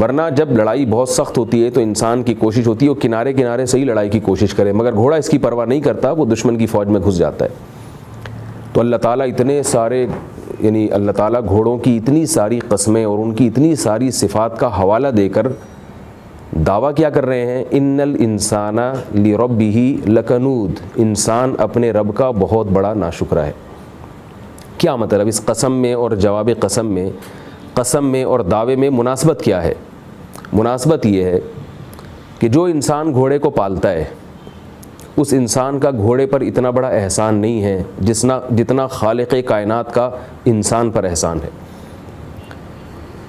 ورنہ جب لڑائی بہت سخت ہوتی ہے تو انسان کی کوشش ہوتی ہے وہ کنارے کنارے سے ہی لڑائی کی کوشش کرے، مگر گھوڑا اس کی پرواہ نہیں کرتا، وہ دشمن کی فوج میں گھس جاتا ہے۔ تو اللہ تعالیٰ اتنے سارے یعنی اللہ تعالیٰ گھوڑوں کی اتنی ساری قسمیں اور ان کی اتنی ساری صفات کا حوالہ دے کر دعویٰ کیا کر رہے ہیں، ان الانسان لربہ لکنود، انسان اپنے رب کا بہت بڑا ناشکرا ہے۔ کیا مطلب اس قسم میں اور جواب قسم میں اور دعوے میں مناسبت کیا ہے؟ مناسبت یہ ہے کہ جو انسان گھوڑے کو پالتا ہے اس انسان کا گھوڑے پر اتنا بڑا احسان نہیں ہے جتنا خالق کائنات کا انسان پر احسان ہے۔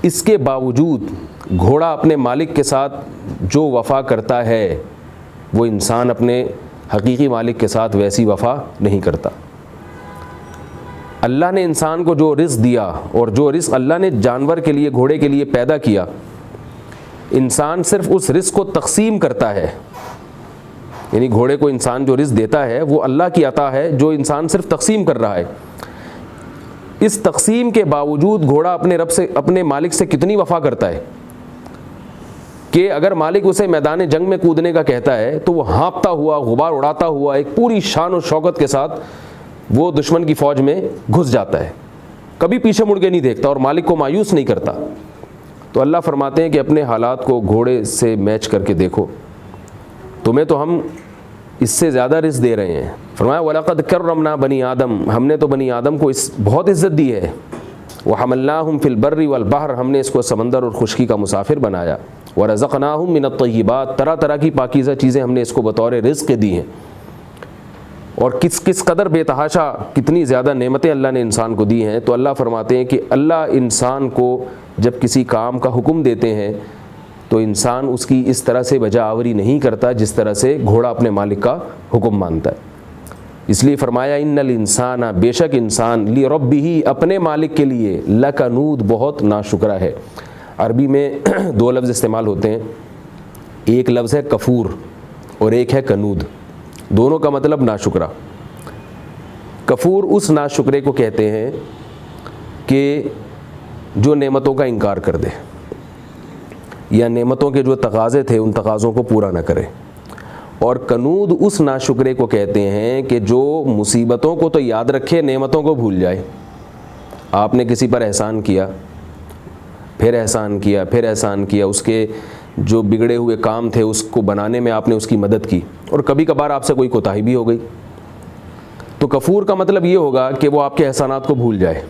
اس کے باوجود گھوڑا اپنے مالک کے ساتھ جو وفا کرتا ہے وہ انسان اپنے حقیقی مالک کے ساتھ ویسی وفا نہیں کرتا۔ اللہ نے انسان کو جو رزق دیا اور جو رزق اللہ نے جانور کے لیے گھوڑے کے لیے پیدا کیا، انسان صرف اس رزق کو تقسیم کرتا ہے، یعنی گھوڑے کو انسان جو رزق دیتا ہے وہ اللہ کی عطا ہے جو انسان صرف تقسیم کر رہا ہے۔ اس تقسیم کے باوجود گھوڑا اپنے مالک سے کتنی وفا کرتا ہے کہ اگر مالک اسے میدان جنگ میں کودنے کا کہتا ہے تو وہ ہانپتا ہوا، غبار اڑاتا ہوا ایک پوری شان و شوکت کے ساتھ وہ دشمن کی فوج میں گھس جاتا ہے، کبھی پیچھے مڑ کے نہیں دیکھتا اور مالک کو مایوس نہیں کرتا۔ تو اللہ فرماتے ہیں کہ اپنے حالات کو گھوڑے سے میچ کر کے دیکھو، تمہیں تو ہم اس سے زیادہ رزق دے رہے ہیں۔ فرمایا وَلَقَدْ كَرَّمْنَا بنی آدم، ہم نے تو بنی آدم کو بہت عزت دی ہے۔ وَحَمَلْنَاهُمْ فِي الْبَرِّ وَالْبَحْرِ، ہم نے اس کو سمندر اور خشکی کا مسافر بنایا۔ وَرَزَقْنَاهُمْ مِنَ الطَّيِّبَاتِ، طرح طرح کی پاکیزہ چیزیں ہم نے اس کو بطور رزق دی ہیں۔ اور کس قدر بے تحاشا کتنی زیادہ نعمتیں اللہ نے انسان کو دی ہیں۔ تو اللہ فرماتے ہیں کہ اللہ انسان کو جب کسی کام کا حکم دیتے ہیں تو انسان اس کی اس طرح سے بجا آوری نہیں کرتا جس طرح سے گھوڑا اپنے مالک کا حکم مانتا ہے۔ اس لیے فرمایا ان الانسان، بے شک انسان، لربہ، اپنے مالک کے لیے، لکنود، بہت ناشکرا ہے۔ عربی میں دو لفظ استعمال ہوتے ہیں، ایک لفظ ہے کفور اور ایک ہے کنود، دونوں کا مطلب ناشکرا۔ کفور اس ناشکرے کو کہتے ہیں کہ جو نعمتوں کا انکار کر دے یا نعمتوں کے جو تقاضے تھے ان تقاضوں کو پورا نہ کرے، اور کنود اس ناشکرے کو کہتے ہیں کہ جو مصیبتوں کو تو یاد رکھے، نعمتوں کو بھول جائے۔ آپ نے کسی پر احسان کیا، پھر احسان کیا، پھر احسان کیا، اس کے جو بگڑے ہوئے کام تھے اس کو بنانے میں آپ نے اس کی مدد کی، اور کبھی کبھار آپ سے کوئی کوتاہی بھی ہو گئی۔ تو کفور کا مطلب یہ ہوگا کہ وہ آپ کے احسانات کو بھول جائے،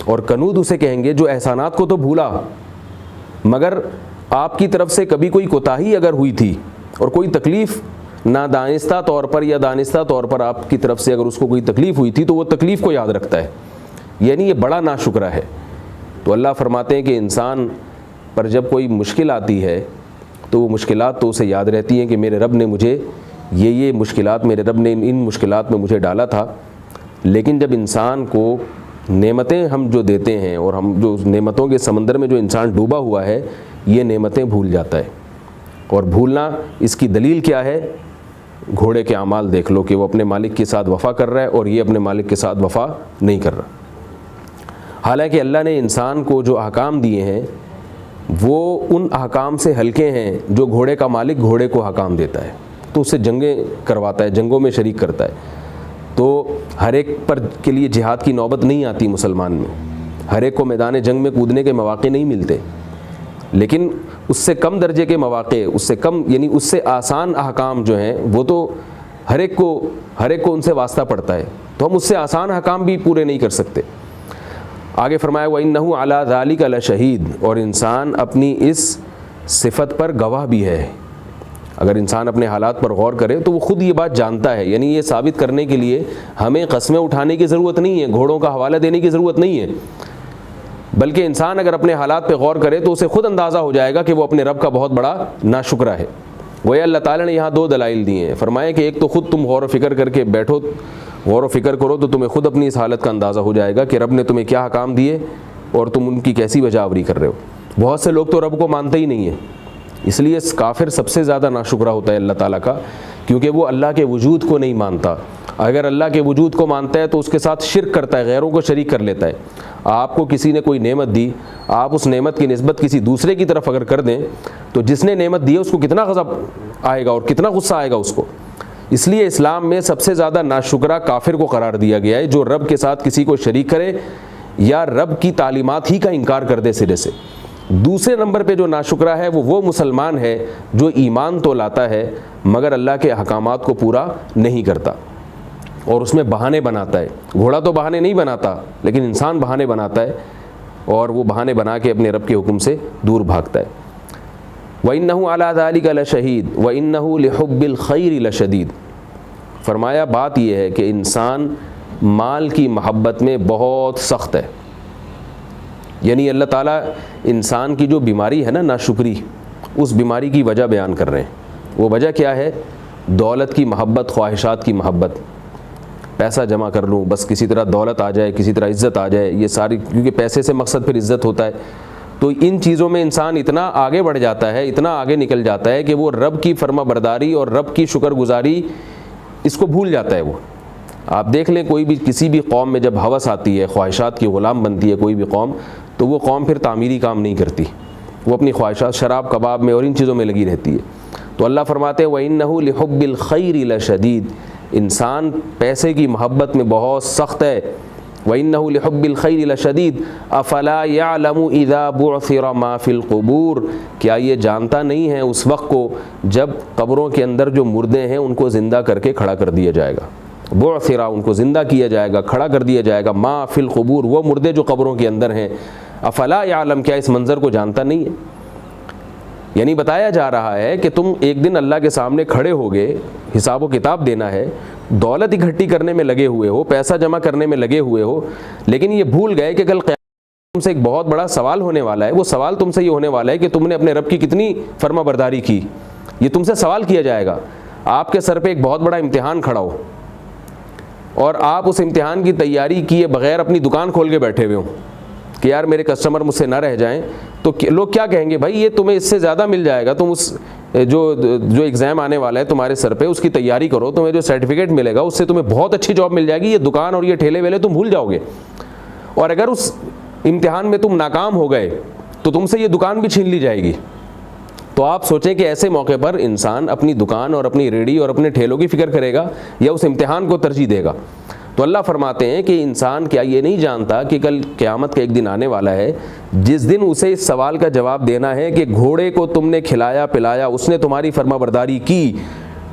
اور کنود اسے کہیں گے جو احسانات کو تو بھولا مگر آپ کی طرف سے کبھی کوئی کوتاہی اگر ہوئی تھی اور کوئی تکلیف نادانستہ طور پر یا دانستہ طور پر آپ کی طرف سے اگر اس کو کوئی تکلیف ہوئی تھی تو وہ تکلیف کو یاد رکھتا ہے، یعنی یہ بڑا ناشکرا ہے۔ تو اللہ فرماتے ہیں کہ انسان پر جب کوئی مشکل آتی ہے تو وہ مشکلات تو اسے یاد رہتی ہیں کہ میرے رب نے مجھے یہ مشکلات، میرے رب نے ان مشکلات میں مجھے ڈالا تھا، لیکن جب انسان کو نعمتیں ہم جو دیتے ہیں اور ہم جو نعمتوں کے سمندر میں جو انسان ڈوبا ہوا ہے یہ نعمتیں بھول جاتا ہے۔ اور بھولنا اس کی دلیل کیا ہے؟ گھوڑے کے اعمال دیکھ لو کہ وہ اپنے مالک کے ساتھ وفا کر رہا ہے اور یہ اپنے مالک کے ساتھ وفا نہیں کر رہا۔ حالانکہ اللہ نے انسان کو جو احکام دیے ہیں وہ ان احکام سے ہلکے ہیں جو گھوڑے کا مالک گھوڑے کو احکام دیتا ہے، تو اس سے جنگیں کرواتا ہے، جنگوں میں شریک کرتا ہے۔ تو ہر ایک پر کے لیے جہاد کی نوبت نہیں آتی مسلمان میں، ہر ایک کو میدان جنگ میں کودنے کے مواقع نہیں ملتے، لیکن اس سے کم درجے کے مواقع، اس سے کم یعنی اس سے آسان احکام جو ہیں وہ تو ہر ایک کو ان سے واسطہ پڑتا ہے، تو ہم اس سے آسان احکام بھی پورے نہیں کر سکتے۔ آگے فرمایا وَإِنَّهُ عَلَى ذَلِكَ لَشَهِيدٌ، اور انسان اپنی اس صفت پر گواہ بھی ہے۔ اگر انسان اپنے حالات پر غور کرے تو وہ خود یہ بات جانتا ہے، یعنی یہ ثابت کرنے کے لیے ہمیں قسمیں اٹھانے کی ضرورت نہیں ہے، گھوڑوں کا حوالہ دینے کی ضرورت نہیں ہے، بلکہ انسان اگر اپنے حالات پہ غور کرے تو اسے خود اندازہ ہو جائے گا کہ وہ اپنے رب کا بہت بڑا ناشکرا ہے۔ وہ اللہ تعالیٰ نے یہاں دو دلائل دیے ہیں، فرمایا کہ ایک تو خود تم غور و فکر کر کے بیٹھو، غور و فکر کرو تو تمہیں خود اپنی اس حالت کا اندازہ ہو جائے گا کہ رب نے تمہیں کیا حکام دیے اور تم ان کی کیسی وجہ آوری کر رہے ہو۔ بہت سے لوگ تو رب کو مانتے ہی نہیں ہیں، اس لیے کافر سب سے زیادہ ناشکرا ہوتا ہے اللہ تعالیٰ کا، کیونکہ وہ اللہ کے وجود کو نہیں مانتا۔ اگر اللہ کے وجود کو مانتا ہے تو اس کے ساتھ شرک کرتا ہے، غیروں کو شریک کر لیتا ہے۔ آپ کو کسی نے کوئی نعمت دی, آپ اس نعمت کی نسبت کسی دوسرے کی طرف اگر کر دیں تو جس نے نعمت دی ہے اس کو کتنا غضب آئے گا اور کتنا غصہ آئے گا اس کو. اس لیے اسلام میں سب سے زیادہ ناشکرہ کافر کو قرار دیا گیا ہے, جو رب کے ساتھ کسی کو شریک کرے یا رب کی تعلیمات ہی کا انکار کر دے سرے سے. دوسرے نمبر پہ جو ناشکرہ ہے وہ مسلمان ہے جو ایمان تو لاتا ہے مگر اللہ کے احکامات کو پورا نہیں کرتا اور اس میں بہانے بناتا ہے. گھوڑا تو بہانے نہیں بناتا لیکن انسان بہانے بناتا ہے اور وہ بہانے بنا کے اپنے رب کے حکم سے دور بھاگتا ہے. وَإِنَّهُ عَلَى ذَلِكَ لَشَهِيدٌ وَإِنَّهُ لِحُبِّ الْخَيْرِ لَشَدِيدٌ. فرمایا بات یہ ہے کہ انسان مال کی محبت میں بہت سخت ہے. یعنی اللہ تعالیٰ انسان کی جو بیماری ہے نا ناشکری, اس بیماری کی وجہ بیان کر رہے ہیں. وہ وجہ کیا ہے؟ دولت کی محبت, خواہشات کی محبت. پیسہ جمع کر لوں, بس کسی طرح دولت آ جائے, کسی طرح عزت آ جائے, یہ ساری, کیونکہ پیسے سے مقصد پھر عزت ہوتا ہے. تو ان چیزوں میں انسان اتنا آگے بڑھ جاتا ہے, اتنا آگے نکل جاتا ہے کہ وہ رب کی فرما برداری اور رب کی شکر گزاری اس کو بھول جاتا ہے. وہ آپ دیکھ لیں کوئی بھی کسی بھی قوم میں جب ہوس آتی ہے, خواہشات کی غلام بنتی ہے کوئی بھی قوم, تو وہ قوم پھر تعمیری کام نہیں کرتی, وہ اپنی خواہشات شراب کباب میں اور ان چیزوں میں لگی رہتی ہے. تو اللہ فرماتے ہیں وَإِنَّهُ لِحُبِّ الْخَيْرِ لَشَدِيدٌ. انسان پیسے کی محبت میں بہت سخت ہے. وَإِنَّهُ لِحُبِّ الْخَيْرِ لَشَدِيدٌ أَفَلَا يَعْلَمُ إِذَا بُعْثِرَ مَا فِي الْقُبُورِ. کیا یہ جانتا نہیں ہے اس وقت کو جب قبروں کے اندر جو مردے ہیں ان کو زندہ کر کے کھڑا کر دیا جائے گا. بعثرا, ان کو زندہ کیا جائے گا, کھڑا کر دیا جائے گا. ما فی القبور, وہ مردے جو قبروں کے اندر ہیں. افلا یعلم, کیا اس منظر کو جانتا نہیں ہے؟ یعنی بتایا جا رہا ہے کہ تم ایک دن اللہ کے سامنے کھڑے ہوگے, حساب و کتاب دینا ہے, دولت اکٹھی کرنے میں لگے ہوئے ہو, پیسہ جمع کرنے میں لگے ہوئے ہو, لیکن یہ بھول گئے کہ کل قیامت تم سے ایک بہت بڑا سوال ہونے والا ہے. وہ سوال تم سے یہ ہونے والا ہے کہ تم نے اپنے رب کی کتنی فرما برداری کی. یہ تم سے سوال کیا جائے گا. آپ کے سر پہ ایک بہت بڑا امتحان کھڑا ہو اور آپ اس امتحان کی تیاری کیے بغیر اپنی دکان کھول کے بیٹھے ہوئے ہوں کہ یار میرے کسٹمر مجھ سے نہ رہ جائیں, تو لوگ کیا کہیں گے؟ بھائی یہ تمہیں اس سے زیادہ مل جائے گا, تم اس جو ایگزام آنے والا ہے تمہارے سر پہ اس کی تیاری کرو, تمہیں جو سرٹیفکیٹ ملے گا اس سے تمہیں بہت اچھی جاب مل جائے گی. یہ دکان اور یہ ٹھیلے ویلے تم بھول جاؤ گے, اور اگر اس امتحان میں تم ناکام ہو گئے تو تم سے یہ دکان بھی چھین لی جائے گی. تو آپ سوچیں کہ ایسے موقع پر انسان اپنی دکان اور اپنی ریڑھی اور اپنے ٹھیلوں کی فکر کرے گا یا اس امتحان کو ترجیح دے گا؟ تو اللہ فرماتے ہیں کہ انسان کیا یہ نہیں جانتا کہ کل قیامت کا ایک دن آنے والا ہے جس دن اسے اس سوال کا جواب دینا ہے کہ گھوڑے کو تم نے کھلایا پلایا, اس نے تمہاری فرما برداری کی,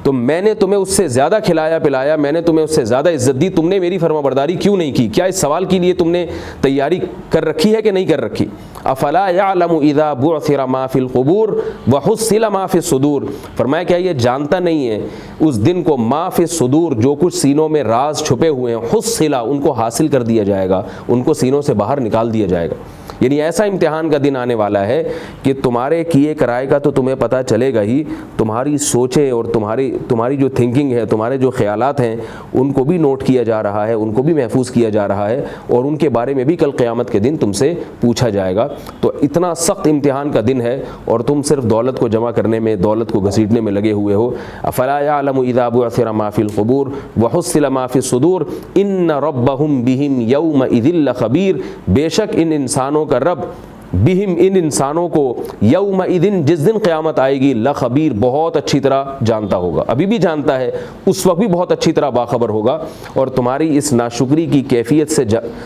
تو میں نے تمہیں اس سے زیادہ کھلایا پلایا, میں نے تمہیں اس سے زیادہ عزت دی, تم نے میری فرما برداری کیوں نہیں کی؟ کیا اس سوال کے لیے تم نے تیاری کر رکھی ہے کہ نہیں کر رکھی؟ افلا یعلم اذا بعثر ما فی القبور وحصل ما فی الصدور. فرمایا کیا یہ جانتا نہیں ہے اس دن کو, ما فی الصدور, جو کچھ سینوں میں راز چھپے ہوئے ہیں, حصل, ان کو حاصل کر دیا جائے گا, ان کو سینوں سے باہر نکال دیا جائے گا. یعنی ایسا امتحان کا دن آنے والا ہے کہ تمہارے کیے کرائے کا تو تمہیں پتہ چلے گا ہی, تمہاری سوچیں اور تمہاری جو تھنکنگ ہے, تمہارے جو خیالات ہیں, ان کو بھی نوٹ کیا جا رہا ہے, ان کو بھی محفوظ کیا جا رہا ہے, اور ان کے بارے میں بھی کل قیامت کے دن تم سے پوچھا جائے گا. تو اتنا سخت امتحان کا دن ہے اور تم صرف دولت کو جمع کرنے میں, دولت کو گھسیٹنے میں لگے ہوئے ہو. افلا یعلم اذا بعثر ما فی القبور وحصل ما فی الصدور ان ربهم بهم یومئذ لخبیر. بے شک ان انسانوں کا رب, بہم, ان انسانوں کو, یومئذ, جس دن قیامت آئے گی, لخبیر, بہت اچھی طرح جانتا ہوگا. ابھی بھی جانتا ہے, اس وقت بھی بہت اچھی طرح باخبر ہوگا اور تمہاری اس ناشکری کی کیفیت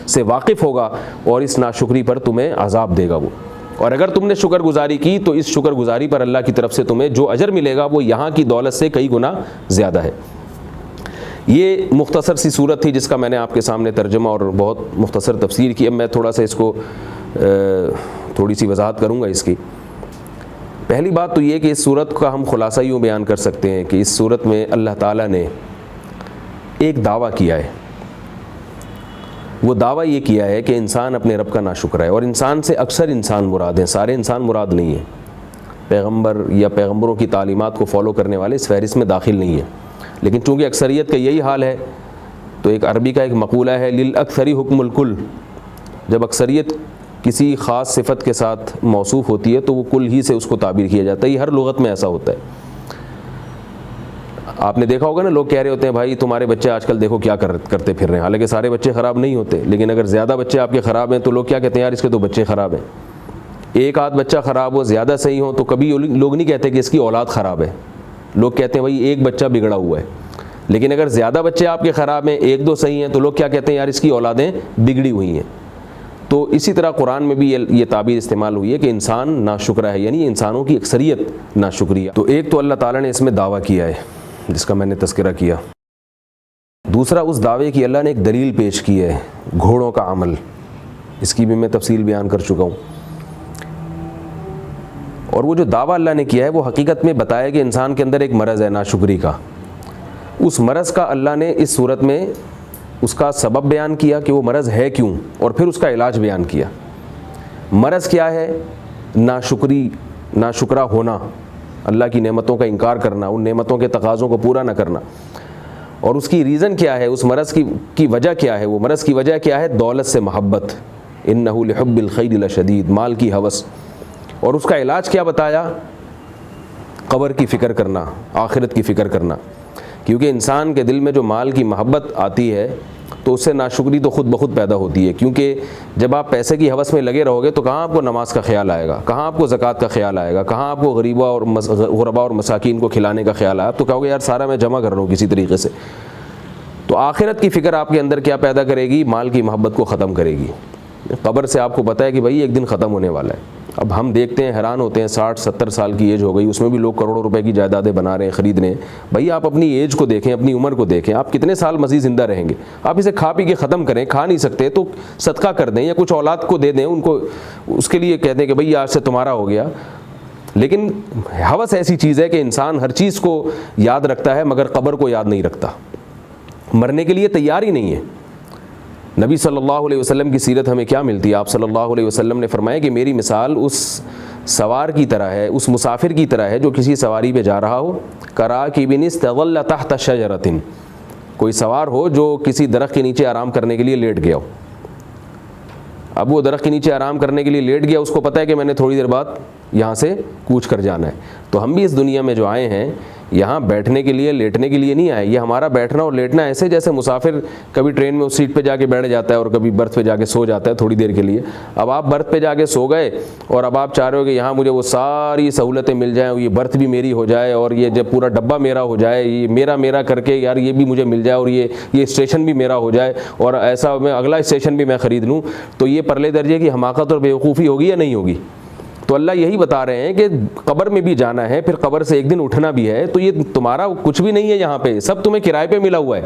سے واقف ہوگا اور اس ناشکری پر تمہیں عذاب دے گا وہ. اور اگر تم نے شکر گزاری کی تو اس شکر گزاری پر اللہ کی طرف سے تمہیں جو اجر ملے گا وہ یہاں کی دولت سے کئی گنا زیادہ ہے. یہ مختصر سی صورت تھی جس کا میں نے آپ کے سامنے ترجمہ اور بہت مختصر تفسیر کی. اب میں تھوڑا سا اس کو تھوڑی سی وضاحت کروں گا اس کی. پہلی بات تو یہ کہ اس صورت کا ہم خلاصہ یوں بیان کر سکتے ہیں کہ اس صورت میں اللہ تعالیٰ نے ایک دعویٰ کیا ہے. وہ دعویٰ یہ کیا ہے کہ انسان اپنے رب کا ناشکر ہے, اور انسان سے اکثر انسان مراد ہیں, سارے انسان مراد نہیں ہیں. پیغمبر یا پیغمبروں کی تعلیمات کو فالو کرنے والے اس فہرست میں داخل نہیں ہیں, لیکن چونکہ اکثریت کا یہی حال ہے تو ایک عربی کا ایک مقولہ ہے, للاکثری حکم الکل. جب اکثریت کسی خاص صفت کے ساتھ موصوف ہوتی ہے تو وہ کل ہی سے اس کو تعبیر کیا جاتا ہے. یہ ہر لغت میں ایسا ہوتا ہے. آپ نے دیکھا ہوگا نا، لوگ کہہ رہے ہوتے ہیں بھائی تمہارے بچے آج کل دیکھو کیا کرتے پھر رہے ہیں، حالانکہ سارے بچے خراب نہیں ہوتے، لیکن اگر زیادہ بچے آپ کے خراب ہیں تو لوگ کیا کہتے ہیں، یار اس کے تو بچے خراب ہیں۔ ایک آدھ بچہ خراب ہو، زیادہ صحیح ہو، تو کبھی لوگ نہیں کہتے کہ اس کی اولاد خراب ہے، لوگ کہتے ہیں بھائی ایک بچہ بگڑا ہوا ہے۔ لیکن اگر زیادہ بچے آپ کے خراب ہیں، ایک دو صحیح ہیں، تو لوگ کیا کہتے ہیں، یار اس کی اولادیں بگڑی ہوئی ہیں۔ تو اسی طرح قرآن میں بھی یہ تعبیر استعمال ہوئی ہے کہ انسان ناشکرا ہے، یعنی انسانوں کی اکثریت ناشکریہ۔ تو ایک تو اللہ تعالیٰ نے اس میں دعویٰ کیا ہے جس کا میں نے تذکرہ کیا، دوسرا اس دعوے کی اللہ نے ایک دلیل پیش کی ہے، گھوڑوں کا عمل، اس کی بھی میں تفصیل بیان کر چکا ہوں۔ اور وہ جو دعویٰ اللہ نے کیا ہے وہ حقیقت میں بتایا کہ انسان کے اندر ایک مرض ہے ناشکری کا، اس مرض کا اللہ نے اس صورت میں اس کا سبب بیان کیا کہ وہ مرض ہے کیوں، اور پھر اس کا علاج بیان کیا۔ مرض کیا ہے؟ ناشکرا ہونا، اللہ کی نعمتوں کا انکار کرنا، ان نعمتوں کے تقاضوں کو پورا نہ کرنا۔ اور اس کی ریزن کیا ہے، اس مرض کی وجہ کیا ہے؟ وہ مرض کی وجہ کیا ہے؟ دولت سے محبت، انہ لحب الخیر لشدید، مال کی ہوس۔ اور اس کا علاج کیا بتایا؟ قبر کی فکر کرنا، آخرت کی فکر کرنا، کیونکہ انسان کے دل میں جو مال کی محبت آتی ہے تو اس سے ناشکری تو خود بخود پیدا ہوتی ہے، کیونکہ جب آپ پیسے کی ہوس میں لگے رہو گے تو کہاں آپ کو نماز کا خیال آئے گا، کہاں آپ کو زکوٰۃ کا خیال آئے گا، کہاں آپ کو غربا اور مساکین کو کھلانے کا خیال آئے، آپ تو کہو گے یار سارا میں جمع کر رہا ہوں کسی طریقے سے۔ تو آخرت کی فکر آپ کے اندر کیا پیدا کرے گی؟ مال کی محبت کو ختم کرے گی۔ قبر سے آپ کو پتہ ہے کہ بھائی ایک دن ختم ہونے والا ہے۔ اب ہم دیکھتے ہیں، حیران ہوتے ہیں، 60-70 سال کی ایج ہو گئی، اس میں بھی لوگ کروڑوں روپے کی جائیدادیں بنا رہے ہیں، خرید رہے ہیں۔ بھائی آپ اپنی ایج کو دیکھیں، اپنی عمر کو دیکھیں، آپ کتنے سال مزید زندہ رہیں گے؟ آپ اسے کھا پی کے ختم کریں، کھا نہیں سکتے تو صدقہ کر دیں یا کچھ اولاد کو دے دیں، ان کو اس کے لیے کہہ دیں کہ بھائی آج سے تمہارا ہو گیا۔ لیکن ہوس ایسی چیز ہے کہ انسان ہر چیز کو یاد رکھتا ہے مگر قبر کو یاد نہیں رکھتا، مرنے کے لیے تیار ہی نہیں ہے۔ نبی صلی اللہ علیہ وسلم کی سیرت ہمیں کیا ملتی ہے؟ آپ صلی اللہ علیہ وسلم نے فرمایا کہ میری مثال اس سوار کی طرح ہے، اس مسافر کی طرح ہے جو کسی سواری پہ جا رہا ہو، کراکب استظل تحت شجرۃ، کوئی سوار ہو جو کسی درخت کے نیچے آرام کرنے کے لیے لیٹ گیا ہو۔ اب وہ درخت کے نیچے آرام کرنے کے لیے لیٹ گیا، اس کو پتہ ہے کہ میں نے تھوڑی دیر بعد یہاں سے کوچ کر جانا ہے۔ تو ہم بھی اس دنیا میں جو آئے ہیں یہاں بیٹھنے کے لیے، لیٹنے کے لیے نہیں آئے۔ یہ ہمارا بیٹھنا اور لیٹنا ایسے جیسے مسافر کبھی ٹرین میں اس سیٹ پہ جا کے بیٹھ جاتا ہے اور کبھی برتھ پہ جا کے سو جاتا ہے تھوڑی دیر کے لیے۔ اب آپ برتھ پہ جا کے سو گئے اور اب آپ چاہ رہے ہو کہ یہاں مجھے وہ ساری سہولتیں مل جائیں، یہ برتھ بھی میری ہو جائے اور یہ جب پورا ڈبہ میرا ہو جائے، یہ میرا کر کے یار یہ بھی مجھے مل جائے اور یہ اسٹیشن بھی میرا ہو جائے اور ایسا میں اگلا اسٹیشن بھی میں خرید لوں، تو یہ پرلے درجے کی حماقت اور بیوقوفی ہوگی یا نہیں ہوگی؟ تو اللہ یہی بتا رہے ہیں کہ قبر میں بھی جانا ہے، پھر قبر سے ایک دن اٹھنا بھی ہے، تو یہ تمہارا کچھ بھی نہیں ہے، یہاں پہ سب تمہیں کرائے پہ ملا ہوا ہے۔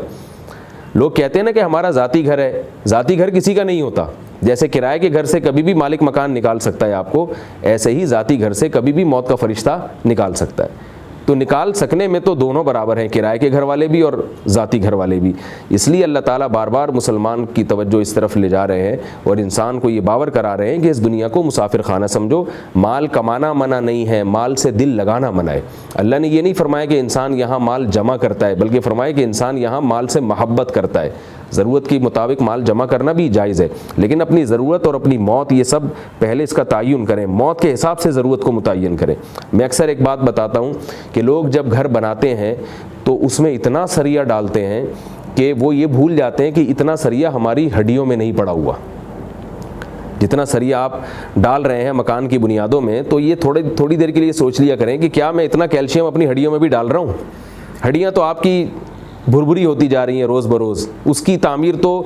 لوگ کہتے ہیں نا کہ ہمارا ذاتی گھر ہے، ذاتی گھر کسی کا نہیں ہوتا۔ جیسے کرائے کے گھر سے کبھی بھی مالک مکان نکال سکتا ہے آپ کو، ایسے ہی ذاتی گھر سے کبھی بھی موت کا فرشتہ نکال سکتا ہے۔ تو نکال سکنے میں تو دونوں برابر ہیں، کرائے کے گھر والے بھی اور ذاتی گھر والے بھی۔ اس لیے اللہ تعالیٰ بار بار مسلمان کی توجہ اس طرف لے جا رہے ہیں اور انسان کو یہ باور کرا رہے ہیں کہ اس دنیا کو مسافر خانہ سمجھو، مال کمانا منع نہیں ہے، مال سے دل لگانا منع ہے۔ اللہ نے یہ نہیں فرمایا کہ انسان یہاں مال جمع کرتا ہے، بلکہ فرمایا کہ انسان یہاں مال سے محبت کرتا ہے۔ ضرورت کے مطابق مال جمع کرنا بھی جائز ہے، لیکن اپنی ضرورت اور اپنی موت یہ سب پہلے اس کا تعین کریں، موت کے حساب سے ضرورت کو متعین کریں۔ میں اکثر ایک بات بتاتا ہوں کہ لوگ جب گھر بناتے ہیں تو اس میں اتنا سریا ڈالتے ہیں کہ وہ یہ بھول جاتے ہیں کہ اتنا سریا ہماری ہڈیوں میں نہیں پڑا ہوا۔ جتنا سریا آپ ڈال رہے ہیں مکان کی بنیادوں میں، تو یہ تھوڑی دیر کے لیے سوچ لیا کریں کہ کیا میں اتنا کیلشیم اپنی ہڈیوں میں بھی ڈال رہا ہوں؟ ہڈیاں تو آپ کی بھربھری ہوتی جا رہی ہیں روز بروز، اس کی تعمیر تو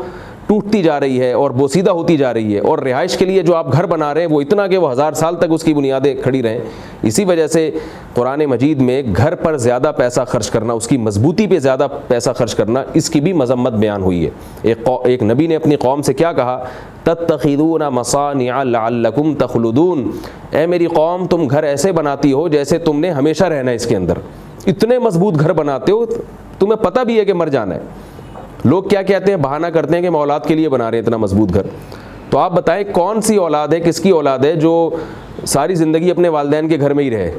ٹوٹتی جا رہی ہے اور بوسیدہ ہوتی جا رہی ہے، اور رہائش کے لیے جو آپ گھر بنا رہے ہیں وہ اتنا کہ وہ 1000 سال تک اس کی بنیادیں کھڑی رہیں۔ اسی وجہ سے قرآن مجید میں گھر پر زیادہ پیسہ خرچ کرنا، اس کی مضبوطی پہ زیادہ پیسہ خرچ کرنا، اس کی بھی مذمت بیان ہوئی ہے۔ ایک نبی نے اپنی قوم سے کیا کہا؟ تتخذون مصانع لعلکم تخلدون، اے میری قوم تم گھر ایسے بناتی ہو جیسے تم نے ہمیشہ رہنا ہے اس کے اندر، اتنے مضبوط گھر بناتے ہو تمہیں پتہ بھی ہے کہ مر جانا ہے۔ لوگ کیا کہتے ہیں؟ بہانہ کرتے ہیں کہ ہم اولاد کے لیے بنا رہے ہیں اتنا مضبوط گھر۔ تو آپ بتائیں کون سی اولاد ہے، کس کی اولاد ہے جو ساری زندگی اپنے والدین کے گھر میں ہی رہے؟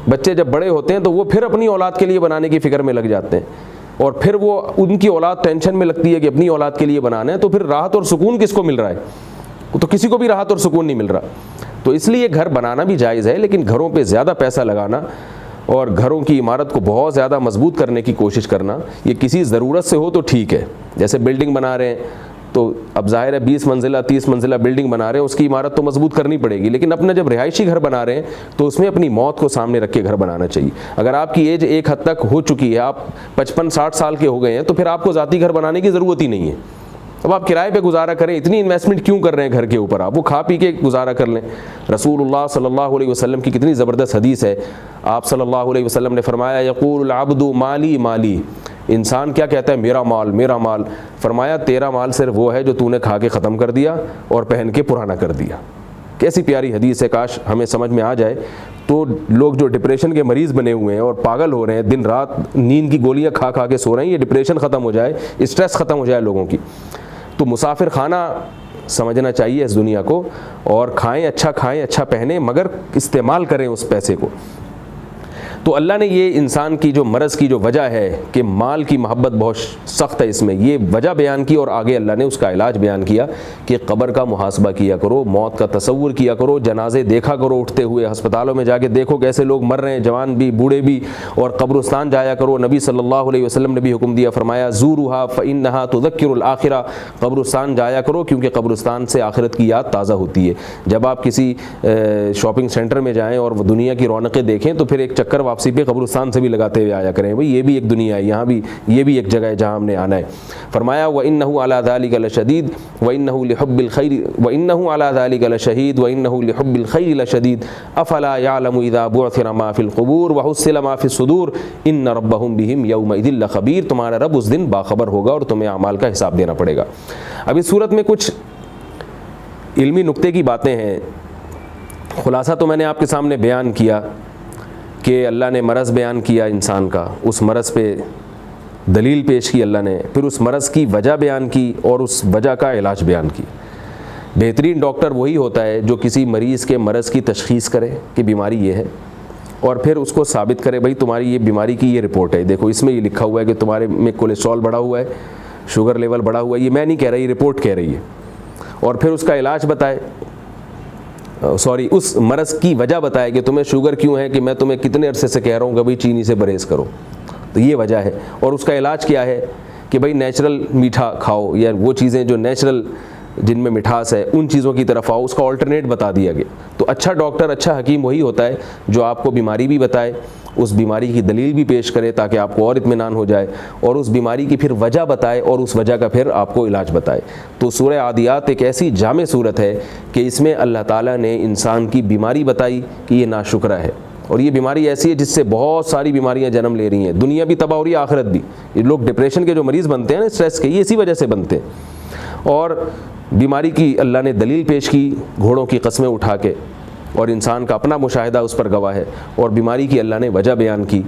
بچے جب بڑے ہوتے ہیں تو وہ پھر اپنی اولاد کے لیے بنانے کی فکر میں لگ جاتے ہیں، اور پھر وہ ان کی اولاد ٹینشن میں لگتی ہے کہ اپنی اولاد کے لیے بنانا ہے، تو پھر راحت اور سکون کس کو مل رہا ہے؟ تو کسی کو بھی راحت اور سکون نہیں مل رہا۔ تو اس لیے گھر بنانا بھی جائز ہے، لیکن گھروں پہ زیادہ پیسہ لگانا اور گھروں کی عمارت کو بہت زیادہ مضبوط کرنے کی کوشش کرنا، یہ کسی ضرورت سے ہو تو ٹھیک ہے، جیسے بلڈنگ بنا رہے ہیں تو اب ظاہر ہے 20 منزلہ 30 منزلہ بلڈنگ بنا رہے ہیں، اس کی عمارت تو مضبوط کرنی پڑے گی، لیکن اپنا جب رہائشی گھر بنا رہے ہیں تو اس میں اپنی موت کو سامنے رکھ کے گھر بنانا چاہیے۔ اگر آپ کی ایج ایک حد تک ہو چکی ہے، آپ 55-60 سال کے ہو گئے ہیں، تو پھر آپ کو ذاتی گھر بنانے کی ضرورت ہی نہیں ہے۔ اب آپ کرائے پہ گزارا کریں، اتنی انویسٹمنٹ کیوں کر رہے ہیں گھر کے اوپر؟ آپ وہ کھا پی کے گزارا کر لیں۔ رسول اللہ صلی اللہ علیہ وسلم کی کتنی زبردست حدیث ہے، آپ صلی اللہ علیہ وسلم نے فرمایا یقول العبد مالی مالی، انسان کیا کہتا ہے؟ میرا مال میرا مال۔ فرمایا تیرا مال صرف وہ ہے جو تو نے کھا کے ختم کر دیا اور پہن کے پرانا کر دیا۔ کیسی پیاری حدیث ہے، کاش ہمیں سمجھ میں آ جائے تو لوگ جو ڈپریشن کے مریض بنے ہوئے ہیں اور پاگل ہو رہے ہیں، دن رات نیند کی گولیاں کھا کھا کے سو رہے ہیں، یہ ڈپریشن ختم ہو جائے، اسٹریس ختم ہو جائے لوگوں کی۔ تو مسافر خانہ سمجھنا چاہیے اس دنیا کو، اور کھائیں اچھا پہنیں، مگر استعمال کریں اس پیسے کو۔ تو اللہ نے یہ انسان کی جو مرض کی جو وجہ ہے کہ مال کی محبت بہت سخت ہے، اس میں یہ وجہ بیان کی، اور آگے اللہ نے اس کا علاج بیان کیا کہ قبر کا محاسبہ کیا کرو، موت کا تصور کیا کرو، جنازے دیکھا کرو اٹھتے ہوئے، ہسپتالوں میں جا کے دیکھو کیسے لوگ مر رہے ہیں، جوان بھی بوڑھے بھی، اور قبرستان جایا کرو۔ نبی صلی اللہ علیہ وسلم نے بھی حکم دیا، فرمایا زورھا فانھا تذکر الآخرہ، قبرستان جایا کرو کیونکہ قبرستان سے آخرت کی یاد تازہ ہوتی ہے۔ جب آپ کسی شاپنگ سینٹر میں جائیں اور وہ دنیا کی رونقیں دیکھیں تو پھر ایک چکر واپسی پہ قبرستان سے بھی لگاتے ہوئے آیا کریں، بھئی یہ بھی ایک دنیا ہے، یہاں بھی یہ بھی ایک جگہ ہے جہاں ہم نے آنا ہے۔ فرمایا وَإِنَّهُ عَلَى ذَلِكَ لَشَدِيدٌ وَإِنَّهُ لِحُبِّ الْخَيْرِ وَإِنَّهُ عَلَى ذَلِكَ لَشَهِيدٌ وَإِنَّهُ لِحُبِّ الْخَيْرِ لَشَدِيدٌ أَفَلَا يَعْلَمُ إِذَا بُعْثِرَ مَا فِي الْقُبُورِ وَحُصِّلَ مَا فِي الصُّدُورِ إِنَّ رَبَّهُم بِهِمْ يَوْمَئِذٍ لَخَبِيرٌ، تمہارا رب اس دن باخبر ہوگا اور تمہیں اعمال کا حساب دینا پڑے گا۔ اب اس صورت میں کچھ علمی نکتے کی باتیں ہیں، خلاصہ تو میں نے آپ کے سامنے بیان کیا کہ اللہ نے مرض بیان کیا انسان کا، اس مرض پہ دلیل پیش کی اللہ نے، پھر اس مرض کی وجہ بیان کی اور اس وجہ کا علاج بیان کی۔ بہترین ڈاکٹر وہی ہوتا ہے جو کسی مریض کے مرض کی تشخیص کرے کہ بیماری یہ ہے، اور پھر اس کو ثابت کرے بھائی تمہاری یہ بیماری کی یہ رپورٹ ہے، دیکھو اس میں یہ لکھا ہوا ہے کہ تمہارے میں کولیسٹرول بڑھا ہوا ہے، شوگر لیول بڑھا ہوا ہے، یہ میں نہیں کہہ رہا، یہ رپورٹ کہہ رہی ہے، اور پھر اس کا علاج بتائے، اس مرض کی وجہ بتائے کہ تمہیں شوگر کیوں ہے، کہ میں تمہیں کتنے عرصے سے کہہ رہا ہوں کہ بھائی چینی سے پرہیز کرو، تو یہ وجہ ہے، اور اس کا علاج کیا ہے کہ بھائی نیچرل میٹھا کھاؤ، یا وہ چیزیں جو نیچرل جن میں مٹھاس ہے ان چیزوں کی طرف آؤ، اس کا آلٹرنیٹ بتا دیا گیا۔ تو اچھا ڈاکٹر اچھا حکیم وہی ہوتا ہے جو آپ کو بیماری بھی بتائے، اس بیماری کی دلیل بھی پیش کرے تاکہ آپ کو اور اطمینان ہو جائے، اور اس بیماری کی پھر وجہ بتائے اور اس وجہ کا پھر آپ کو علاج بتائے۔ تو سورہ عادیات ایک ایسی جامع صورت ہے کہ اس میں اللہ تعالیٰ نے انسان کی بیماری بتائی کہ یہ ناشکرہ ہے، اور یہ بیماری ایسی ہے جس سے بہت ساری بیماریاں جنم لے رہی ہیں، دنیا بھی تباہ ہو رہی ہے، آخرت بھی۔ یہ لوگ ڈپریشن کے جو مریض بنتے ہیں نا، اسٹریس کے، یہ اسی وجہ سے بنتے ہیں۔ اور بیماری کی اللہ نے دلیل پیش کی گھوڑوں کی قسمیں اٹھا کے، اور انسان کا اپنا مشاہدہ اس پر گواہ ہے، اور بیماری کی اللہ نے وجہ بیان کی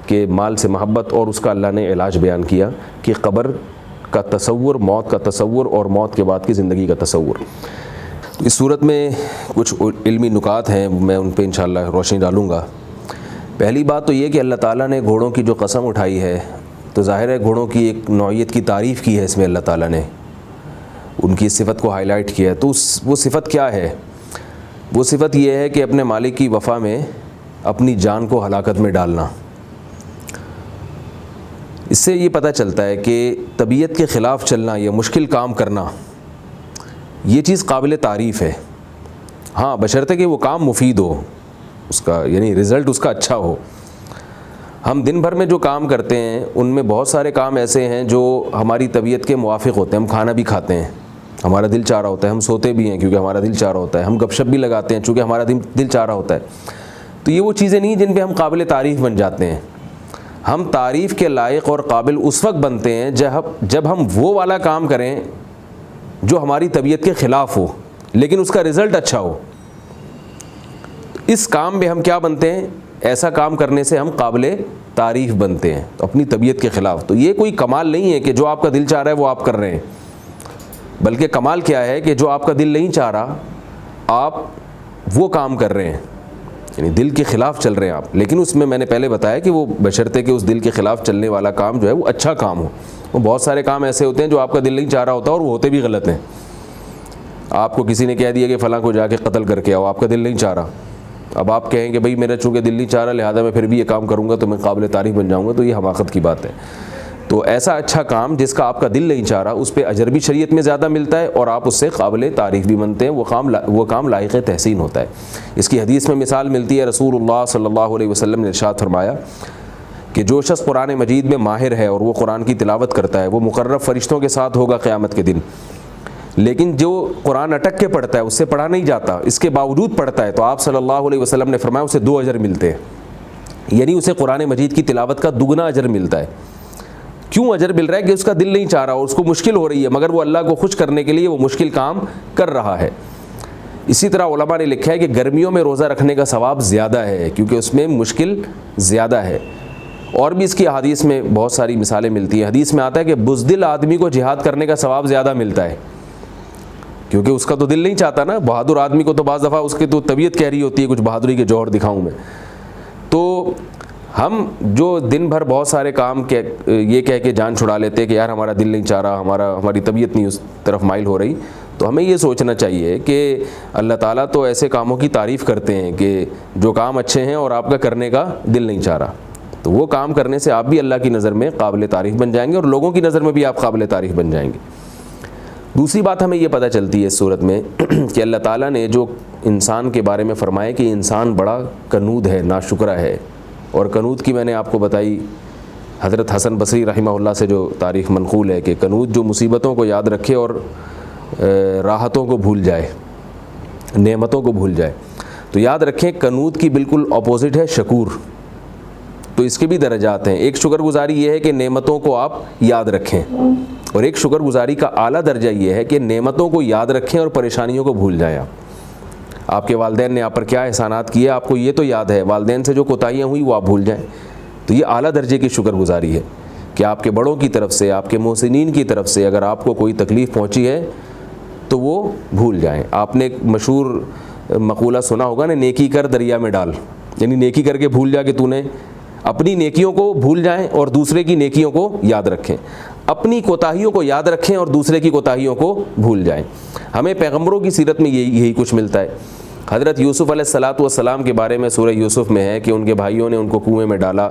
کہ مال سے محبت، اور اس کا اللہ نے علاج بیان کیا کہ قبر کا تصور، موت کا تصور، اور موت کے بعد کی زندگی کا تصور۔ اس صورت میں کچھ علمی نکات ہیں، میں ان پہ انشاءاللہ روشنی ڈالوں گا۔ پہلی بات تو یہ کہ اللہ تعالیٰ نے گھوڑوں کی جو قسم اٹھائی ہے، تو ظاہر ہے گھوڑوں کی ایک نوعیت کی تعریف کی ہے اس میں اللہ تعالیٰ نے، ان کی صفت کو ہائی لائٹ کیا ہے۔ تو وہ صفت کیا ہے؟ وہ صفت یہ ہے کہ اپنے مالک کی وفا میں اپنی جان کو ہلاکت میں ڈالنا۔ اس سے یہ پتہ چلتا ہے کہ طبیعت کے خلاف چلنا یا مشکل کام کرنا، یہ چیز قابل تعریف ہے، ہاں بشرطے کہ وہ کام مفید ہو، اس کا یعنی رزلٹ اس کا اچھا ہو۔ ہم دن بھر میں جو کام کرتے ہیں ان میں بہت سارے کام ایسے ہیں جو ہماری طبیعت کے موافق ہوتے ہیں، ہم کھانا بھی کھاتے ہیں، ہمارا دل چاہ رہا ہوتا ہے، ہم سوتے بھی ہیں کیونکہ ہمارا دل چاہ رہا ہوتا ہے، ہم گپ شپ بھی لگاتے ہیں چونکہ ہمارا دل چاہ رہا ہوتا ہے۔ تو یہ وہ چیزیں نہیں جن پہ ہم قابل تعریف بن جاتے ہیں۔ ہم تعریف کے لائق اور قابل اس وقت بنتے ہیں جب ہم وہ والا کام کریں جو ہماری طبیعت کے خلاف ہو لیکن اس کا رزلٹ اچھا ہو۔ اس کام میں ہم کیا بنتے ہیں؟ ایسا کام کرنے سے ہم قابل تعریف بنتے ہیں اپنی طبیعت کے خلاف۔ تو یہ کوئی کمال نہیں ہے کہ جو آپ کا دل چاہ رہا ہے وہ آپ کر رہے ہیں، بلکہ کمال کیا ہے کہ جو آپ کا دل نہیں چاہ رہا آپ وہ کام کر رہے ہیں، یعنی دل کے خلاف چل رہے ہیں آپ، لیکن اس میں نے پہلے بتایا کہ وہ بشرطے کہ اس دل کے خلاف چلنے والا کام جو ہے وہ اچھا کام ہو۔ وہ بہت سارے کام ایسے ہوتے ہیں جو آپ کا دل نہیں چاہ رہا ہوتا اور وہ ہوتے بھی غلط ہیں۔ آپ کو کسی نے کہہ دیا کہ فلاں کو جا کے قتل کر کے آؤ، آپ کا دل نہیں چاہ رہا، اب آپ کہیں کہ بھئی میرا چونکہ دل نہیں چاہ رہا لہٰذا میں پھر بھی یہ کام کروں گا تو میں قابل تعریف بن جاؤں گا، تو یہ حماقت کی بات ہے۔ تو ایسا اچھا کام جس کا آپ کا دل نہیں چاہ رہا اس پہ اجر بھی شریعت میں زیادہ ملتا ہے اور آپ اس سے قابل تعریف بھی بنتے ہیں، وہ کام لائق تحسین ہوتا ہے۔ اس کی حدیث میں مثال ملتی ہے، رسول اللہ صلی اللہ علیہ وسلم نے ارشاد فرمایا کہ جو شخص قرآن مجید میں ماہر ہے اور وہ قرآن کی تلاوت کرتا ہے وہ مقرب فرشتوں کے ساتھ ہوگا قیامت کے دن، لیکن جو قرآن اٹک کے پڑھتا ہے اس سے پڑھا نہیں جاتا، اس کے باوجود پڑھتا ہے، تو آپ صلی اللہ علیہ وسلم نے فرمایا اسے 2 اجر ملتے ہیں، یعنی اسے قرآن مجید کی تلاوت کا دگنا اجر ملتا ہے۔ کیوں اجر مل رہا ہے؟ کہ اس کا دل نہیں چاہ رہا اور اس کو مشکل ہو رہی ہے، مگر وہ اللہ کو خوش کرنے کے لیے وہ مشکل کام کر رہا ہے۔ اسی طرح علماء نے لکھا ہے کہ گرمیوں میں روزہ رکھنے کا ثواب زیادہ ہے کیونکہ اس میں مشکل زیادہ ہے، اور بھی اس کی حدیث میں بہت ساری مثالیں ملتی ہیں۔ حدیث میں آتا ہے کہ بزدل آدمی کو جہاد کرنے کا ثواب زیادہ ملتا ہے کیونکہ اس کا تو دل نہیں چاہتا نا، بہادر آدمی کو تو بعض دفعہ اس کی تو طبیعت کہہ رہی ہوتی ہے کچھ بہادری کے جوہر دکھاؤں میں۔ تو ہم جو دن بھر بہت سارے کام یہ کہہ کے جان چھڑا لیتے کہ یار ہمارا دل نہیں چاہ رہا، ہماری طبیعت نہیں اس طرف مائل ہو رہی، تو ہمیں یہ سوچنا چاہیے کہ اللہ تعالیٰ تو ایسے کاموں کی تعریف کرتے ہیں کہ جو کام اچھے ہیں اور آپ کا کرنے کا دل نہیں چاہ رہا، تو وہ کام کرنے سے آپ بھی اللہ کی نظر میں قابل تعریف بن جائیں گے اور لوگوں کی نظر میں بھی آپ قابل تعریف بن جائیں گے۔ دوسری بات ہمیں یہ پتہ چلتی ہے اس صورت میں کہ اللہ تعالیٰ نے جو انسان کے بارے میں فرمایا کہ انسان بڑا کنود ہے، ناشکرہ ہے، اور کنود کی میں نے آپ کو بتائی حضرت حسن بصری رحمہ اللہ سے جو تاریخ منقول ہے کہ کنود جو مصیبتوں کو یاد رکھے اور راحتوں کو بھول جائے، نعمتوں کو بھول جائے، تو یاد رکھیں کنود کی بالکل اپوزٹ ہے شکور۔ تو اس کے بھی درجات ہیں، ایک شکر گزاری یہ ہے کہ نعمتوں کو آپ یاد رکھیں، اور ایک شکر گزاری کا اعلیٰ درجہ یہ ہے کہ نعمتوں کو یاد رکھیں اور پریشانیوں کو بھول جائیں۔ آپ کے والدین نے آپ پر کیا احسانات کیے آپ کو یہ تو یاد ہے، والدین سے جو کوتاہیاں ہوئی وہ آپ بھول جائیں، تو یہ اعلیٰ درجے کی شکر گزاری ہے کہ آپ کے بڑوں کی طرف سے، آپ کے محسنین کی طرف سے اگر آپ کو کوئی تکلیف پہنچی ہے تو وہ بھول جائیں۔ آپ نے ایک مشہور مقولہ سنا ہوگا نا، نیکی کر دریا میں ڈال، یعنی نیکی کر کے بھول جا کہ تو نے اپنی نیکیوں کو بھول جائیں اور دوسرے کی نیکیوں کو یاد رکھیں، اپنی کوتاہیوں کو یاد رکھیں اور دوسرے کی کوتاہیوں کو بھول جائیں۔ ہمیں پیغمبروں کی سیرت میں یہی کچھ ملتا ہے۔ حضرت یوسف علیہ السلام کے بارے میں سورہ یوسف میں ہے کہ ان کے بھائیوں نے ان کو کنویں میں ڈالا،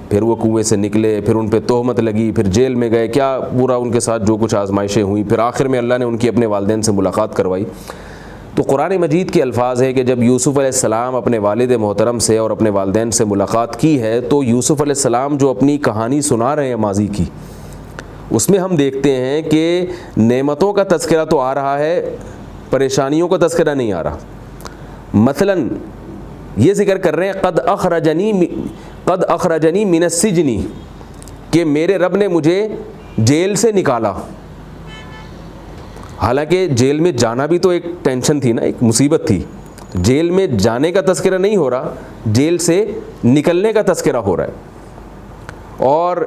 پھر وہ کنویں سے نکلے، پھر ان پہ تہمت لگی، پھر جیل میں گئے، کیا پورا ان کے ساتھ جو کچھ آزمائشیں ہوئیں، پھر آخر میں اللہ نے ان کی اپنے والدین سے ملاقات کروائی۔ تو قرآن مجید کے الفاظ ہے کہ جب یوسف علیہ السلام اپنے والد محترم سے اور اپنے والدین سے ملاقات کی ہے تو یوسف علیہ السلام جو اپنی کہانی سنا رہے ہیں ماضی کی، اس میں ہم دیکھتے ہیں کہ نعمتوں کا تذکرہ تو آ رہا ہے، پریشانیوں کا تذکرہ نہیں آ رہا۔ مثلا یہ ذکر کر رہے ہیں قد اخرجنی من السجن، کہ میرے رب نے مجھے جیل سے نکالا۔ حالانکہ جیل میں جانا بھی تو ایک ٹینشن تھی نا، ایک مصیبت تھی۔ جیل میں جانے کا تذکرہ نہیں ہو رہا، جیل سے نکلنے کا تذکرہ ہو رہا ہے۔ اور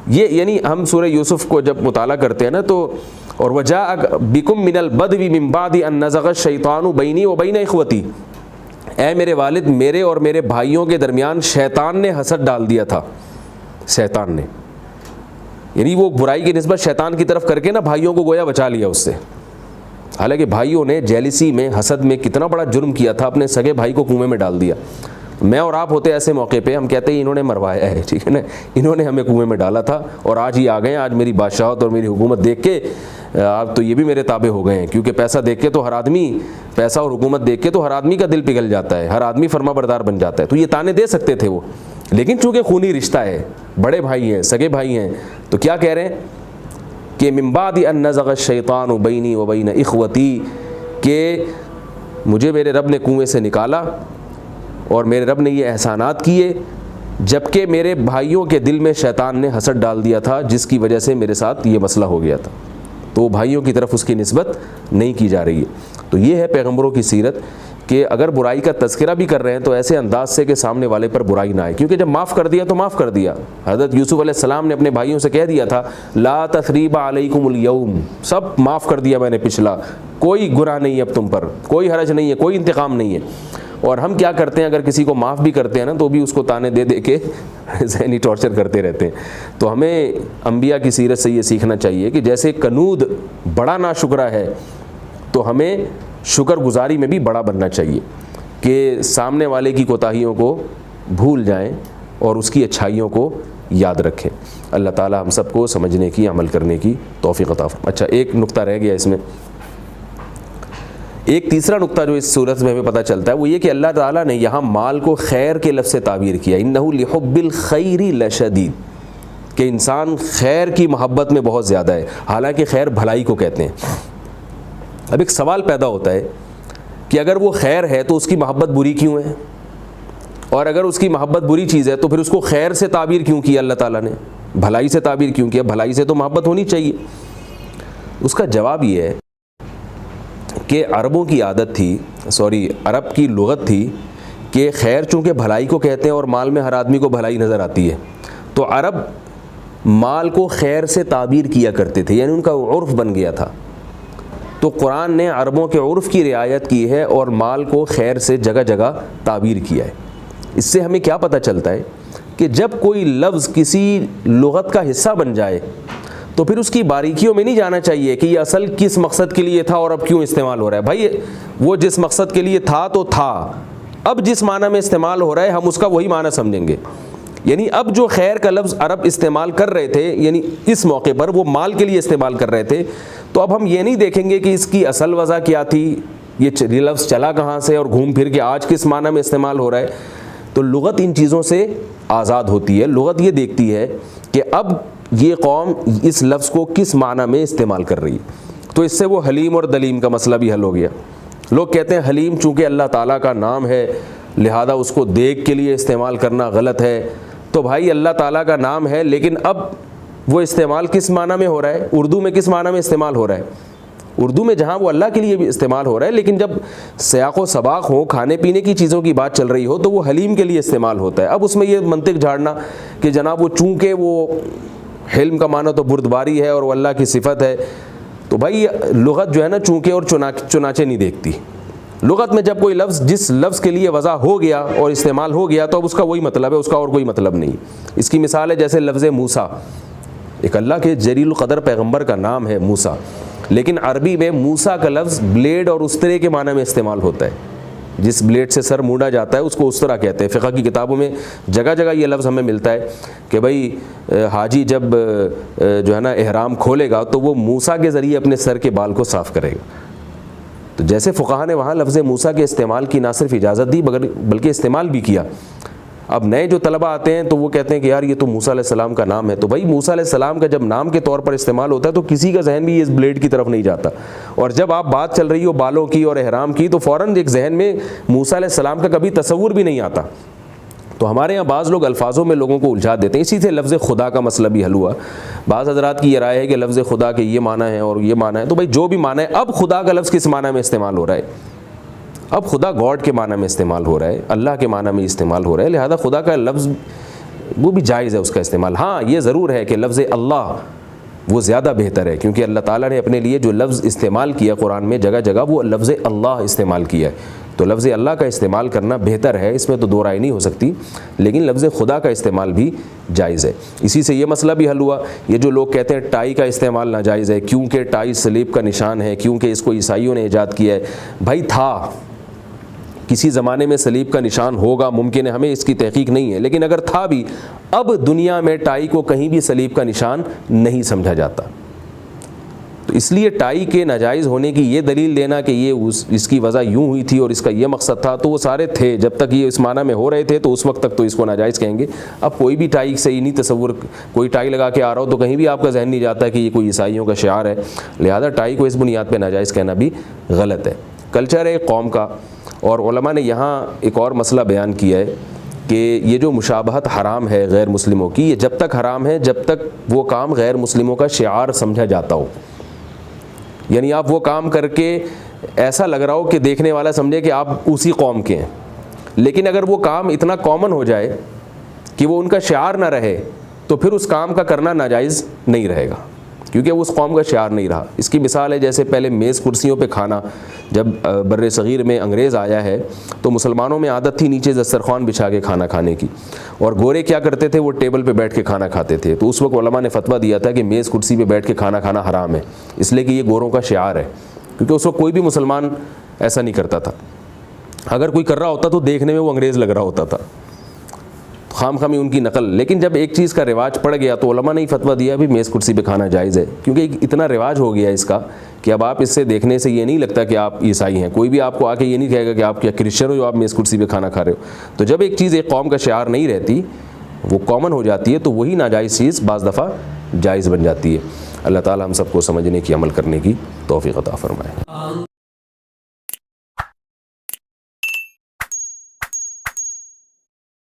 یہ یعنی ہم سورہ یوسف کو جب مطالعہ کرتے ہیں نا تو اور وَجَاءَ بِكُم مِّنَ الْبَدْوِ مِن بَعْدِ أَن نَّزَغَ الشَّيْطَانُ بَيْنِي وَبَيْنَ إِخْوَتِي، اے میرے والد، میرے اور میرے بھائیوں کے درمیان شیطان نے حسد ڈال دیا تھا۔ شیطان نے یعنی وہ برائی کی نسبت شیطان کی طرف کر کے نا بھائیوں کو گویا بچا لیا اس سے۔ حالانکہ بھائیوں نے جیلسی میں، حسد میں کتنا بڑا جرم کیا تھا، اپنے سگے بھائی کو کنویں میں ڈال دیا۔ میں اور آپ ہوتے ایسے موقع پہ ہم کہتے ہیں انہوں نے مروایا ہے، ٹھیک ہے نا، انہوں نے ہمیں کنویں میں ڈالا تھا اور آج یہ آ گئے ہیں، آج میری بادشاہت اور میری حکومت دیکھ کے اب تو یہ بھی میرے تابع ہو گئے ہیں، کیونکہ پیسہ دیکھ کے تو ہر آدمی، پیسہ اور حکومت دیکھ کے تو ہر آدمی کا دل پگھل جاتا ہے، ہر آدمی فرما بردار بن جاتا ہے۔ تو یہ تانے دے سکتے تھے وہ، لیکن چونکہ خونی رشتہ ہے، بڑے بھائی ہیں، سگے بھائی ہیں، تو کیا کہہ رہے ہیں کہ من بعد ان نزغ الشیطان بینی وبین اخوتی، کہ مجھے میرے رب نے کنویں سے نکالا اور میرے رب نے یہ احسانات کیے، جبکہ میرے بھائیوں کے دل میں شیطان نے حسد ڈال دیا تھا، جس کی وجہ سے میرے ساتھ یہ مسئلہ ہو گیا تھا۔ تو بھائیوں کی طرف اس کی نسبت نہیں کی جا رہی ہے۔ تو یہ ہے پیغمبروں کی سیرت کہ اگر برائی کا تذکرہ بھی کر رہے ہیں تو ایسے انداز سے کہ سامنے والے پر برائی نہ آئے، کیونکہ جب معاف کر دیا تو معاف کر دیا۔ حضرت یوسف علیہ السلام نے اپنے بھائیوں سے کہہ دیا تھا لا تثریب علیکم الیوم، سب معاف کر دیا میں نے پچھلا، کوئی گناہ نہیں ہے اب تم پر، کوئی حرج نہیں ہے، کوئی انتقام نہیں ہے۔ اور ہم کیا کرتے ہیں، اگر کسی کو معاف بھی کرتے ہیں نا تو بھی اس کو تانے دے دے کے ذہنی ٹارچر کرتے رہتے ہیں۔ تو ہمیں انبیاء کی سیرت سے یہ سیکھنا چاہیے کہ جیسے کنود بڑا ناشکرہ ہے تو ہمیں شکر گزاری میں بھی بڑا بننا چاہیے۔ کہ سامنے والے کی کوتاہیوں کو بھول جائیں اور اس کی اچھائیوں کو یاد رکھیں۔ اللہ تعالیٰ ہم سب کو سمجھنے کی، عمل کرنے کی توفیق عطا فرمائے۔ اچھا، ایک نقطہ رہ گیا اس میں، ایک تیسرا نقطہ جو اس صورت میں ہمیں پتہ چلتا ہے وہ یہ کہ اللہ تعالیٰ نے یہاں مال کو خیر کے لفظ سے تعبیر کیا، انہ لحب الخیر لشدید، کہ انسان خیر کی محبت میں بہت زیادہ ہے، حالانکہ خیر بھلائی کو کہتے ہیں۔ اب ایک سوال پیدا ہوتا ہے کہ اگر وہ خیر ہے تو اس کی محبت بری کیوں ہے، اور اگر اس کی محبت بری چیز ہے تو پھر اس کو خیر سے تعبیر کیوں کیا اللہ تعالیٰ نے، بھلائی سے تعبیر کیوں کیا؟ بھلائی سے تو محبت ہونی چاہیے۔ اس کا جواب یہ ہے کہ عربوں کی عادت تھی، عرب کی لغت تھی کہ خیر چونکہ بھلائی کو کہتے ہیں اور مال میں ہر آدمی کو بھلائی نظر آتی ہے، تو عرب مال کو خیر سے تعبیر کیا کرتے تھے، یعنی ان کا عرف بن گیا تھا۔ تو قرآن نے عربوں کے عرف کی رعایت کی ہے اور مال کو خیر سے جگہ جگہ تعبیر کیا ہے۔ اس سے ہمیں کیا پتہ چلتا ہے کہ جب کوئی لفظ کسی لغت کا حصہ بن جائے تو پھر اس کی باریکیوں میں نہیں جانا چاہیے کہ یہ اصل کس مقصد کے لیے تھا اور اب کیوں استعمال ہو رہا ہے۔ بھائی وہ جس مقصد کے لیے تھا تو تھا، اب جس معنی میں استعمال ہو رہا ہے ہم اس کا وہی معنی سمجھیں گے۔ یعنی اب جو خیر کا لفظ عرب استعمال کر رہے تھے، یعنی اس موقع پر وہ مال کے لیے استعمال کر رہے تھے، تو اب ہم یہ نہیں دیکھیں گے کہ اس کی اصل وجہ کیا تھی، یہ لفظ چلا کہاں سے اور گھوم پھر کے آج کس معنی میں استعمال ہو رہا ہے۔ تو لغت ان چیزوں سے آزاد ہوتی ہے، لغت یہ دیکھتی ہے کہ اب یہ قوم اس لفظ کو کس معنی میں استعمال کر رہی ہے۔ تو اس سے وہ حلیم اور دلیم کا مسئلہ بھی حل ہو گیا۔ لوگ کہتے ہیں حلیم چونکہ اللہ تعالیٰ کا نام ہے لہذا اس کو دیکھ کے لیے استعمال کرنا غلط ہے۔ تو بھائی اللہ تعالیٰ کا نام ہے لیکن اب وہ استعمال کس معنی میں ہو رہا ہے؟ اردو میں کس معنی میں استعمال ہو رہا ہے؟ اردو میں جہاں وہ اللہ کے لیے بھی استعمال ہو رہا ہے، لیکن جب سیاق و سباق ہو، کھانے پینے کی چیزوں کی بات چل رہی ہو تو وہ حلیم کے لیے استعمال ہوتا ہے۔ اب اس میں یہ منطق جھاڑنا کہ جناب وہ چونکہ وہ حلم کا معنی تو بردباری ہے اور وہ اللہ کی صفت ہے، تو بھائی لغت جو ہے نا چونکہ اور چنانچہ نہیں دیکھتی۔ لغت میں جب کوئی لفظ جس لفظ کے لیے وضع ہو گیا اور استعمال ہو گیا تو اب اس کا وہی مطلب ہے، اس کا اور کوئی مطلب نہیں۔ اس کی مثال ہے جیسے لفظ موسیٰ، ایک اللہ کے جلیل القدر پیغمبر کا نام ہے موسیٰ، لیکن عربی میں موسیٰ کا لفظ بلیڈ اور استرے کے معنی میں استعمال ہوتا ہے۔ جس بلیڈ سے سر مونڈا جاتا ہے اس کو استرا کہتے ہیں۔ فقہ کی کتابوں میں جگہ جگہ یہ لفظ ہمیں ملتا ہے کہ بھائی حاجی جب جو ہے نا احرام کھولے گا تو وہ موسیٰ کے ذریعے اپنے سر کے بال کو صاف کرے گا۔ تو جیسے فقہا نے وہاں لفظ موسیٰ کے استعمال کی نہ صرف اجازت دی بلکہ استعمال بھی کیا۔ اب نئے جو طلبہ آتے ہیں تو وہ کہتے ہیں کہ یار یہ تو موسیٰ علیہ السلام کا نام ہے، تو بھائی موسیٰ علیہ السلام کا جب نام کے طور پر استعمال ہوتا ہے تو کسی کا ذہن بھی اس بلیڈ کی طرف نہیں جاتا، اور جب آپ بات چل رہی ہو بالوں کی اور احرام کی تو فوراً ایک ذہن میں موسیٰ علیہ السلام کا کبھی تصور بھی نہیں آتا۔ تو ہمارے یہاں بعض لوگ الفاظوں میں لوگوں کو الجھا دیتے ہیں، اسی سے لفظ خدا کا مسئلہ بھی حل ہوا۔ بعض حضرات کی یہ رائے ہے کہ لفظ خدا کے یہ معنی ہے اور یہ معنی ہے، تو بھائی جو بھی معنی ہے، اب خدا کا لفظ کس معنی میں استعمال ہو رہا ہے؟ اب خدا گاڈ کے معنی میں استعمال ہو رہا ہے، اللہ کے معنی میں استعمال ہو رہا ہے، لہذا خدا کا لفظ وہ بھی جائز ہے اس کا استعمال۔ ہاں یہ ضرور ہے کہ لفظ اللہ وہ زیادہ بہتر ہے، کیونکہ اللہ تعالیٰ نے اپنے لیے جو لفظ استعمال کیا قرآن میں جگہ جگہ وہ لفظ اللہ استعمال کیا ہے، تو لفظ اللہ کا استعمال کرنا بہتر ہے، اس میں تو دو رائے نہیں ہو سکتی، لیکن لفظ خدا کا استعمال بھی جائز ہے۔ اسی سے یہ مسئلہ بھی حل ہوا۔ یہ جو لوگ کہتے ہیں ٹائی کا استعمال ناجائز ہے کیونکہ ٹائی صلیب کا نشان ہے، کیونکہ اس کو عیسائیوں نے ایجاد کیا ہے، بھائی تھا کسی زمانے میں صلیب کا نشان ہوگا، ممکن ہے، ہمیں اس کی تحقیق نہیں ہے، لیکن اگر تھا بھی اب دنیا میں ٹائی کو کہیں بھی صلیب کا نشان نہیں سمجھا جاتا۔ تو اس لیے ٹائی کے ناجائز ہونے کی یہ دلیل دینا کہ یہ اس کی وجہ یوں ہوئی تھی اور اس کا یہ مقصد تھا، تو وہ سارے تھے جب تک یہ اس معنی میں ہو رہے تھے تو اس وقت تک تو اس کو ناجائز کہیں گے۔ اب کوئی بھی ٹائی سے ہی نہیں تصور، کوئی ٹائی لگا کے آ رہا ہو تو کہیں بھی آپ کا ذہن نہیں جاتا کہ یہ کوئی عیسائیوں کا شعار ہے، لہذا ٹائی کو اس بنیاد پہ ناجائز کہنا بھی غلط ہے۔ کلچر ہے ایک قوم کا، اور علماء نے یہاں ایک اور مسئلہ بیان کیا ہے کہ یہ جو مشابہت حرام ہے غیر مسلموں کی، یہ جب تک حرام ہے جب تک وہ کام غیر مسلموں کا شعار سمجھا جاتا ہو، یعنی آپ وہ کام کر کے ایسا لگ رہا ہو کہ دیکھنے والا سمجھے کہ آپ اسی قوم کے ہیں، لیکن اگر وہ کام اتنا کامن ہو جائے کہ وہ ان کا شعار نہ رہے تو پھر اس کام کا کرنا ناجائز نہیں رہے گا، کیونکہ وہ اس قوم کا شعار نہیں رہا۔ اس کی مثال ہے جیسے پہلے میز کرسیوں پہ کھانا، جب بر صغیر میں انگریز آیا ہے تو مسلمانوں میں عادت تھی نیچے دسترخوان بچھا کے کھانا کھانے کی، اور گورے کیا کرتے تھے، وہ ٹیبل پہ بیٹھ کے کھانا کھاتے تھے۔ تو اس وقت علماء نے فتویٰ دیا تھا کہ میز کرسی پہ بیٹھ کے کھانا کھانا حرام ہے، اس لیے کہ یہ گوروں کا شعار ہے، کیونکہ اس وقت کوئی بھی مسلمان ایسا نہیں کرتا تھا۔ اگر کوئی کر رہا ہوتا تو دیکھنے میں وہ انگریز لگ رہا ہوتا تھا، خام خامی ان کی نقل. لیکن جب ایک چیز کا رواج پڑ گیا تو علماء نے فتویٰ دیا بھی میز کرسی پہ کھانا جائز ہے، کیونکہ اتنا رواج ہو گیا اس کا کہ اب آپ اس سے دیکھنے سے یہ نہیں لگتا کہ آپ عیسائی ہیں. کوئی بھی آپ کو آ کے یہ نہیں کہے گا کہ آپ کیا کرسچن ہو جو آپ میز کرسی پہ کھانا کھا رہے ہو. تو جب ایک چیز ایک قوم کا شعار نہیں رہتی، وہ کامن ہو جاتی ہے، تو وہی ناجائز چیز بعض دفعہ جائز بن جاتی ہے. اللہ تعالی ہم سب کو سمجھنے کی، عمل کرنے کی توفیق عطا فرمائے.